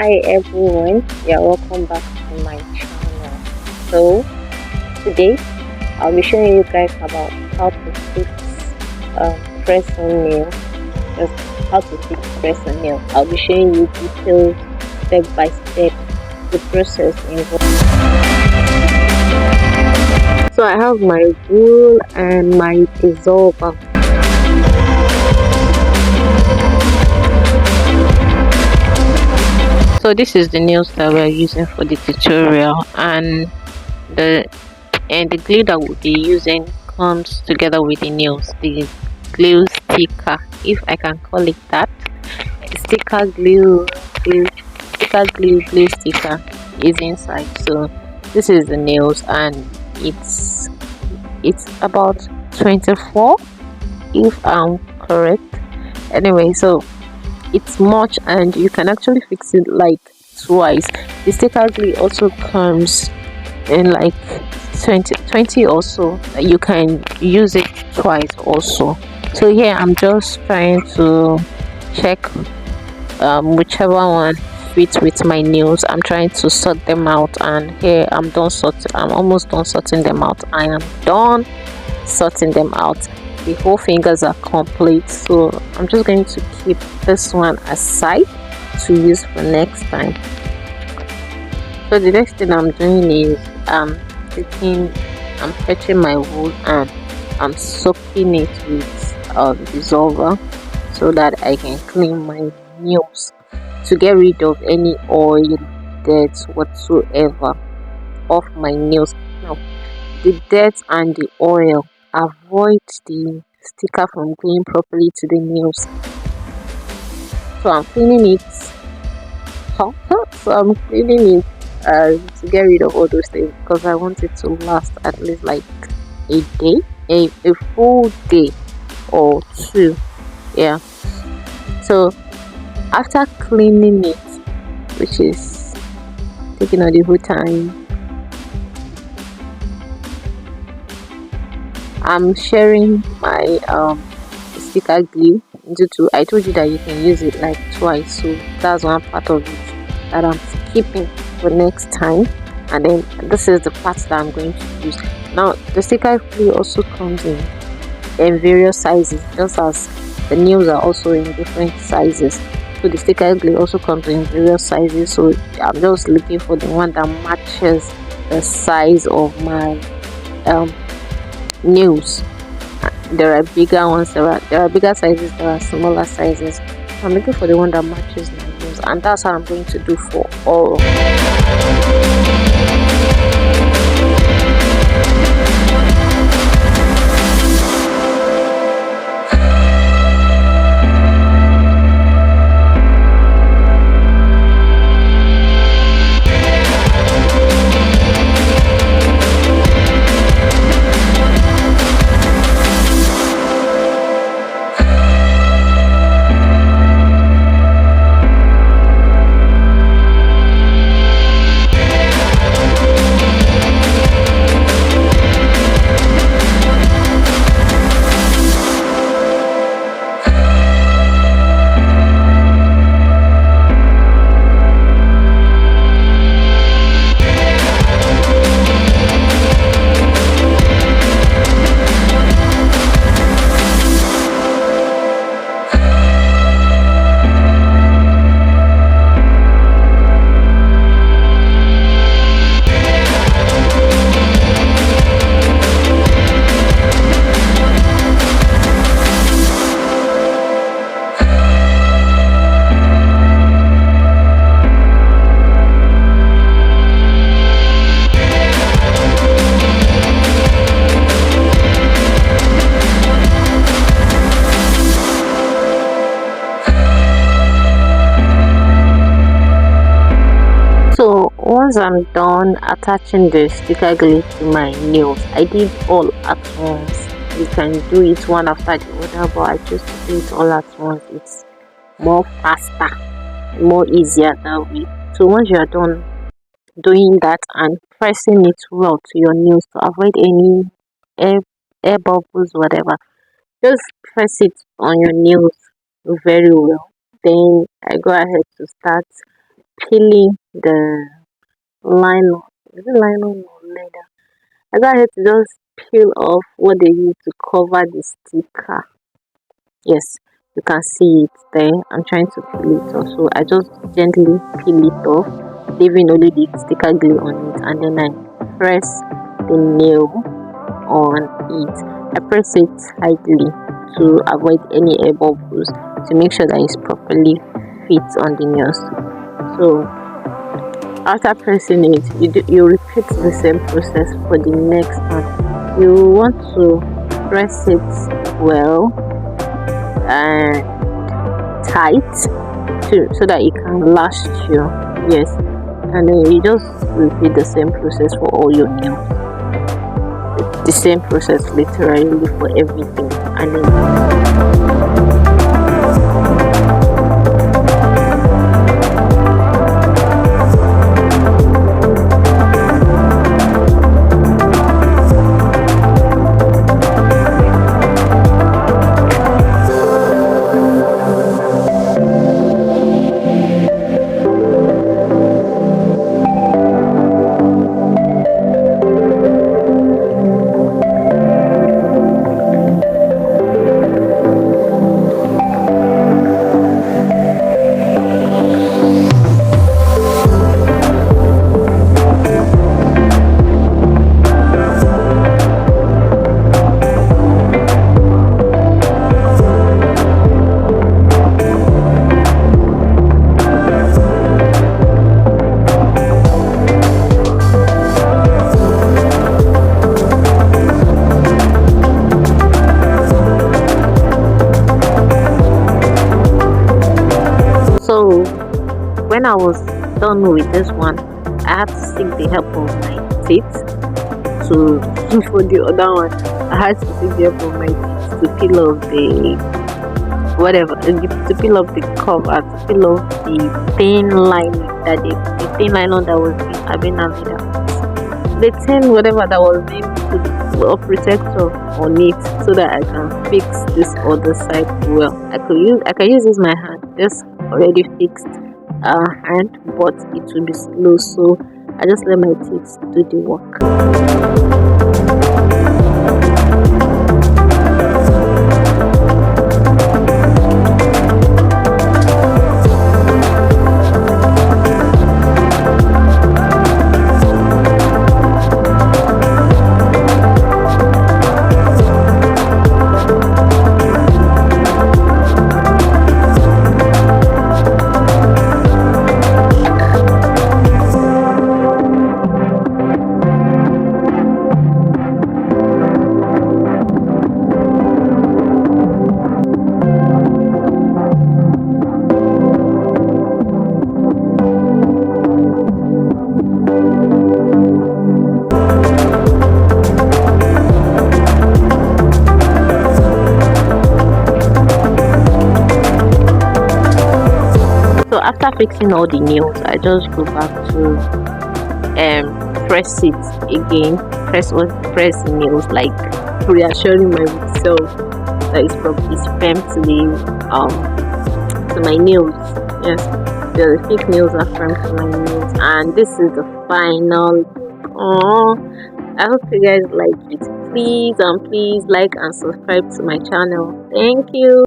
Hi everyone, yeah, welcome back to my channel. So today I'll be showing you guys about how to fix press on nail. Just how to fix press on nail. I'll be showing you details, step by step, the process involved. So I have my wool and my dissolver. So this is the nails that we're using for the tutorial, and the glue that we'll be using comes together with the nails. The glue sticker, if I can call it that, sticker glue sticker is inside. So this is the nails, and it's about 24 if I'm correct. Anyway, so it's much, and you can actually fix it like twice. The sticker glue also comes in like 20 or so. You can use it twice also. So here I'm just trying to check whichever one fits with my nails. I'm trying to sort them out, and here I'm almost done sorting them out. I am done sorting them out. The whole fingers are complete, so I'm just going to keep this one aside to use for next time. So the next thing I'm doing is I'm fetching my wool and I'm soaking it with dissolver so that I can clean my nails to get rid of any oil, dirt whatsoever off my nails. Now the dirt and the oil avoid the sticker from going properly to the nails, so I'm cleaning it. So I'm cleaning it to get rid of all those things, because I want it to last at least like a day, a full day or two. Yeah, so after cleaning it, which is taking all the whole time, I'm sharing my sticker glue into two. I told you that you can use it like twice, so that's one part of it that I'm keeping for next time. And then this is the part that I'm going to use. Now the sticker glue also comes in various sizes, just as the nails are also in different sizes. So the sticker glue also comes in various sizes, so I'm just looking for the one that matches the size of my nails. There are bigger ones, there are bigger sizes, there are smaller sizes. I'm looking for the one that matches my nails, and that's how I'm going to do for all. So once I'm done attaching the sticker glue to my nails, I did all at once. You can do it one after the other, but I choose to do it all at once. It's more faster, more easier that way. So once you are done doing that and pressing it well to your nails to avoid any air, air bubbles, whatever, just press it on your nails very well. Then I go ahead to start peeling the nylon. Is it nylon or leather? I go ahead to just peel off what they use to cover the sticker. Yes, you can see it there. I'm trying to peel it off. So I just gently peel it off, leaving only the sticker glue on it, and then I press the nail on it. I press it tightly to avoid any air bubbles to make sure that it's properly fit on the nails. So after pressing it, you repeat the same process for the next one. You want to press it well and tight so that it can last you. Yes, and then you just repeat the same process for all your nails. The same process literally for everything, and then so when I was done with this one, I had to seek the help of my teeth to for the other one. I had to seek the help of my teeth to peel off the whatever, to peel off the cover, to peel off the thin lining that the thin nylon that was having the thin whatever that was being put a protector on it so that I can fix this other side well. I can use this my hand, just already fixed hand, but it will be slow, so I just let my teeth do the work. So after fixing all the nails, I just go back to press it again, press the nails, like reassuring myself that it's firm to my nails. Yes, the thick nails are firm to my nails, and this is the final. Oh, I hope you guys like it. Please like and subscribe to my channel. Thank you.